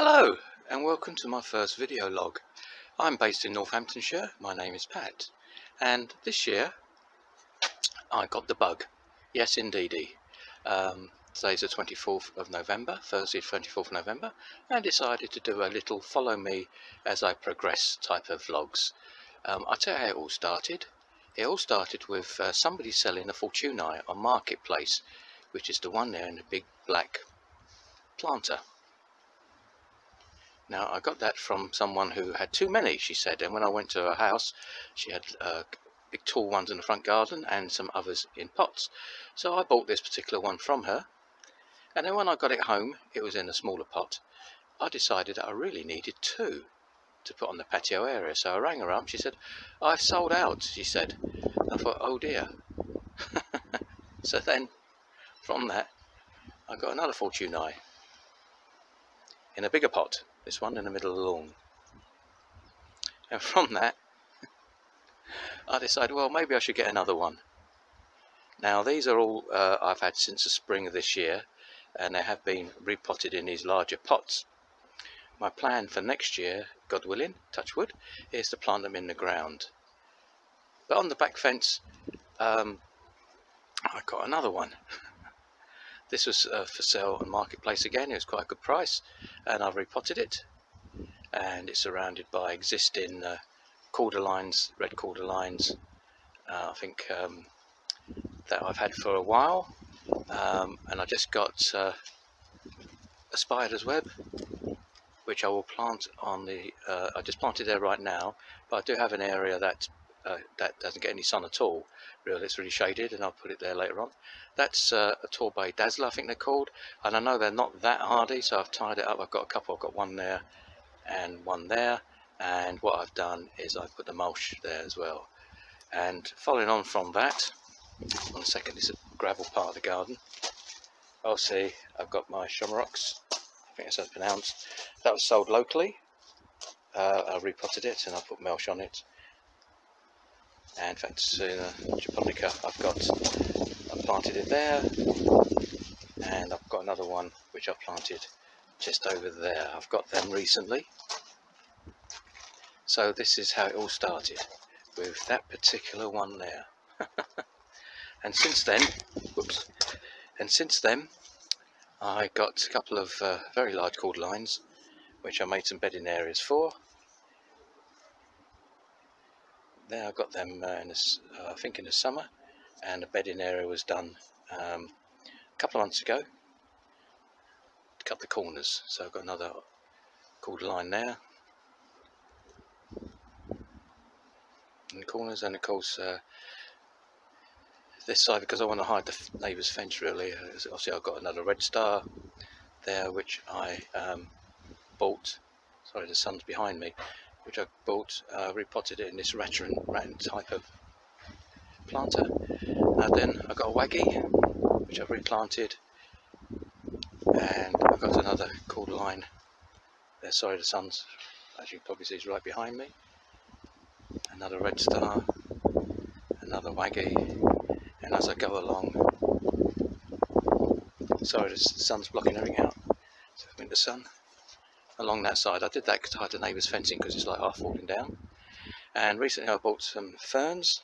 Hello and welcome to my first video log. I'm based in Northamptonshire, my name is Pat, and this year I got the bug. Yes indeedy. Today's the 24th of November, Thursday 24th of November, and I decided to do a little follow me as I progress type of vlogs. I'll tell you how it all started. It all started with somebody selling a Fortunei on Marketplace, which is the one there in the big black planter. Now I got that from someone who had too many, she said, and when I went to her house she had big tall ones in the front garden and some others in pots. So I bought this particular one from her, and then when I got it home it was in a smaller pot. I decided that I really needed two to put on the patio area, so I rang her up. She said, "I've sold out," she said. I thought, oh dear. So then from that I got another Fortunei in a bigger pot, this one in the middle of the lawn, and from that I decided, well, maybe I should get another one. Now these are all I've had since the spring of this year, and they have been repotted in these larger pots. My plan for next year, God willing, touch wood, is to plant them in the ground. But on the back fence I got another one. This was for sale on Marketplace again. It was quite a good price, and I've repotted it, and it's surrounded by existing cordylines, red cordylines, I think that I've had for a while, and I just got a spider's web, which I will plant on the, I just planted there right now, but I do have an area that doesn't get any sun at all, really. It's really shaded, and I'll put it there later on. That's a Torbay Dazzler, I think they're called, and I know they're not that hardy, so I've tied it up. I've got a couple. I've got one there and one there, and what I've done is I've put the mulch there as well. And following on from that, one second, it's a gravel part of the garden. I'll see, I've got my Chamaerops, I think that's how it's pronounced. That was sold locally. I repotted it and I put mulch on it. And Fatsia Japonica, I've planted it there, and I've got another one which I've planted just over there. I've got them recently. So this is how it all started, with that particular one there. And since then, whoops, and since then I got a couple of very large cordlines, which I made some bedding areas for. There I got them in this, I think in the summer, and the bedding area was done a couple of months ago to cut the corners. So I've got another cordline there in the corners, and of course this side, because I want to hide the neighbour's fence really. Obviously I've got another redstar there which I bought, sorry the sun's behind me, which I bought, repotted it in this rattan type of planter. Then I got a Waggy, which I've replanted, and I've got another cordline there. Sorry, the sun's, as you can probably see, is right behind me. Another redstar, another Waggy, and as I go along, sorry, the sun's blocking everything out, so I'm in the sun. Along that side, I did that to hide the neighbour's fencing because it's like half falling down. And recently I bought some ferns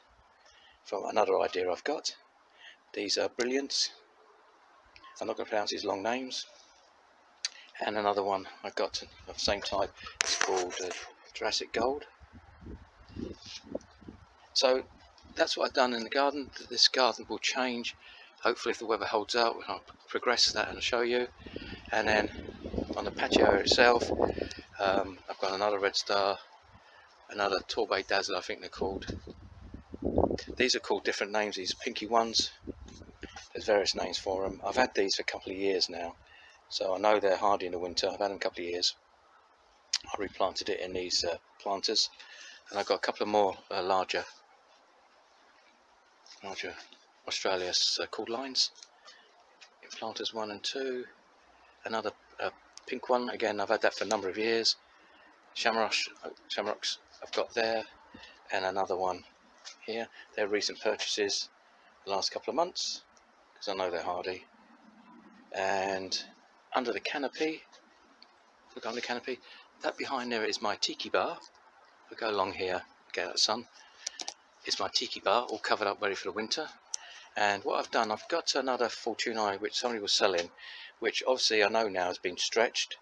from another idea I've got. These are brilliant. I'm not going to pronounce these long names. And another one I got of the same type. It's called Jurassic Gold. So that's what I've done in the garden. This garden will change, hopefully, if the weather holds out. I'll progress that and I'll show you. And then on the patio itself, I've got another redstar, another Torbay Dazzler, I think they're called. These are called different names, these pinky ones. There's various names for them. I've had these for a couple of years now, so I know they're hardy in the winter. I've had them a couple of years. I replanted it in these planters, and I've got a couple of more larger australis cordlines in planters 1 and 2. Another pink one, again I've had that for a number of years. Chamaerops I've got there, and another one here. They're recent purchases the last couple of months, because I know they're hardy. And under the canopy, look under the canopy. That behind there is my tiki bar. I go along here, get out the sun. It's my tiki bar, all covered up, ready for the winter. And what I've done, I've got another Fortunei which somebody was selling, which obviously I know now has been stretched.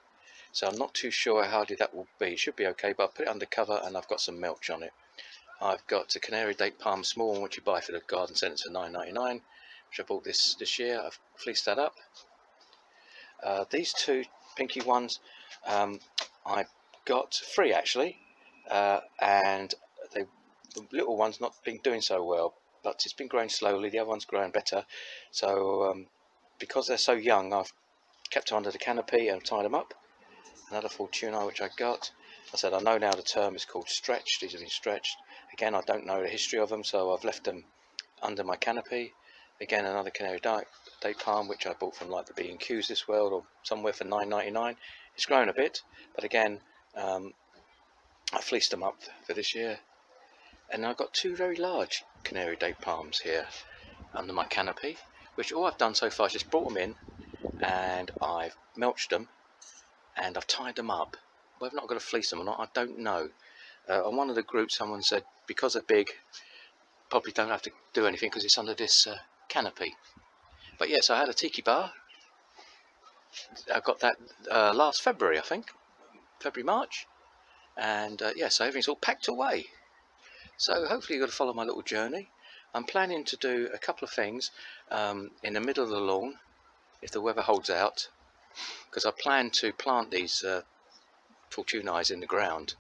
So I'm not too sure how hardy that will be. It should be okay, but I'll put it under cover and I've got some mulch on it. I've got a Canary Date Palm small one, which you buy for the garden centre for $9.99, which I bought this year. I've fleeced that up. These two pinky ones I got free actually, and the little one's not been doing so well, but it's been growing slowly. The other one's growing better. So because they're so young, I've kept them under the canopy and tied them up. Another Fortunei which I got. I said I know now the term is called stretched. These have been stretched. Again, I don't know the history of them, so I've left them under my canopy. Again, another Canary Date Palm which I bought from like the B&Q's this world or somewhere for $9.99. It's grown a bit, but again I fleeced them up for this year. And I've got two very large Canary Date Palms here under my canopy, which all I've done so far is just brought them in and I've mulched them and I've tied them up. Whether or not I'm going to fleece them or not, I don't know. On one of the groups someone said because they're big, probably don't have to do anything because it's under this canopy. But yes, I had a tiki bar. I got that last February, I think, March, and yeah, so everything's all packed away. So hopefully you're going to follow my little journey. I'm planning to do a couple of things in the middle of the lawn, if the weather holds out, because I plan to plant these Fortunei in the ground,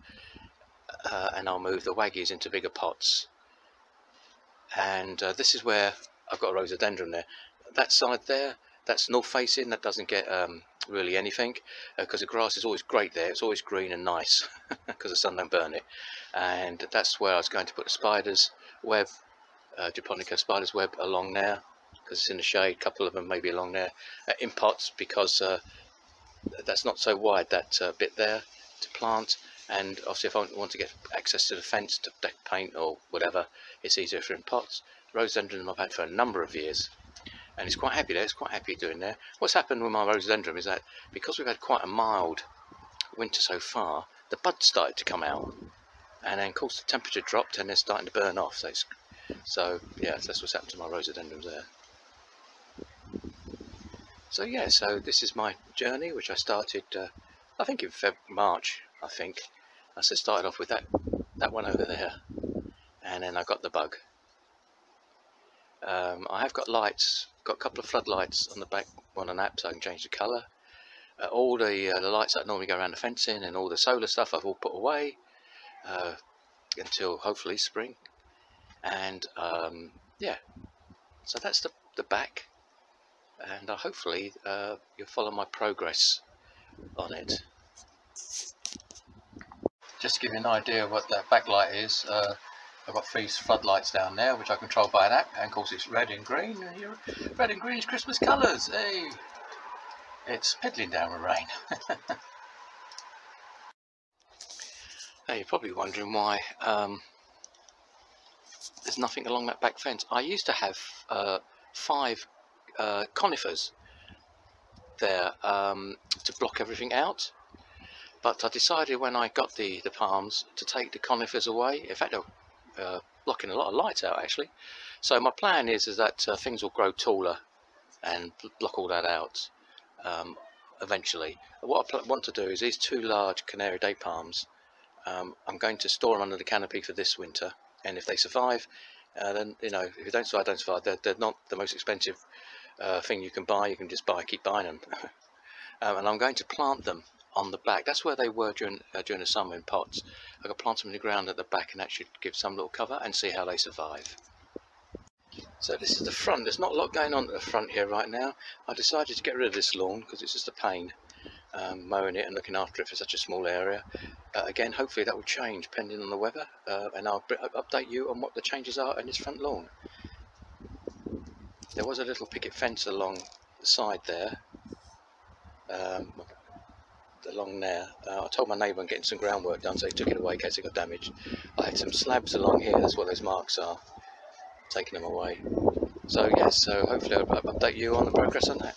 and I'll move the Waggies into bigger pots. And this is where I've got a rhododendron there. That side there, that's north facing, that doesn't get really anything because the grass is always great there. It's always green and nice because the sun don't burn it. And that's where I was going to put the spider's web, Japonica spider's web, along there because it's in the shade. A couple of them maybe along there in pots because that's not so wide, that bit there to plant. And obviously if I want to get access to the fence to deck paint or whatever, it's easier for in pots. Rhododendron I've had for a number of years, and it's quite happy there. It's quite happy doing there. What's happened with my rhododendron is that because we've had quite a mild winter so far, the buds started to come out, and then of course the temperature dropped and they're starting to burn off. So yeah, that's what's happened to my rhododendrons there. So yeah, so this is my journey, which I started I think in March. I think I started off with that one over there, and then I got the bug. I have got lights, got a couple of floodlights on the back on an app so I can change the colour. All the lights that normally go around the fencing and all the solar stuff I've all put away until hopefully spring. And yeah, so that's the back, and hopefully you'll follow my progress on it. Just to give you an idea of what that backlight is, I've got 3 floodlights down there which I control by an app, and of course it's red and green. Red and green is Christmas colours. Hey, it's piddling down with rain. Now you're probably wondering why there's nothing along that back fence. I used to have 5 conifers there to block everything out. But I decided when I got the palms to take the conifers away. In fact, they're blocking a lot of light out actually. So my plan is that things will grow taller and block all that out eventually. What I want to do is these 2 large Canary Date Palms, I'm going to store them under the canopy for this winter. And if they survive, then you know, if they don't survive, don't survive. They're not the most expensive thing you can buy. You can just keep buying them. And I'm going to plant them on the back. That's where they were during the summer in pots. I could plant them in the ground at the back, and that should give some little cover and see how they survive. So this is the front. There's not a lot going on at the front here right now. I decided to get rid of this lawn because it's just a pain mowing it and looking after it for such a small area. Again, hopefully that will change depending on the weather, and I'll update you on what the changes are in this front lawn. There was a little picket fence along the side there, along there. I told my neighbour I'm getting some groundwork done, so he took it away in case it got damaged. I had some slabs along here, that's what those marks are, taking them away. So yes, so hopefully I'll update you on the progress on that.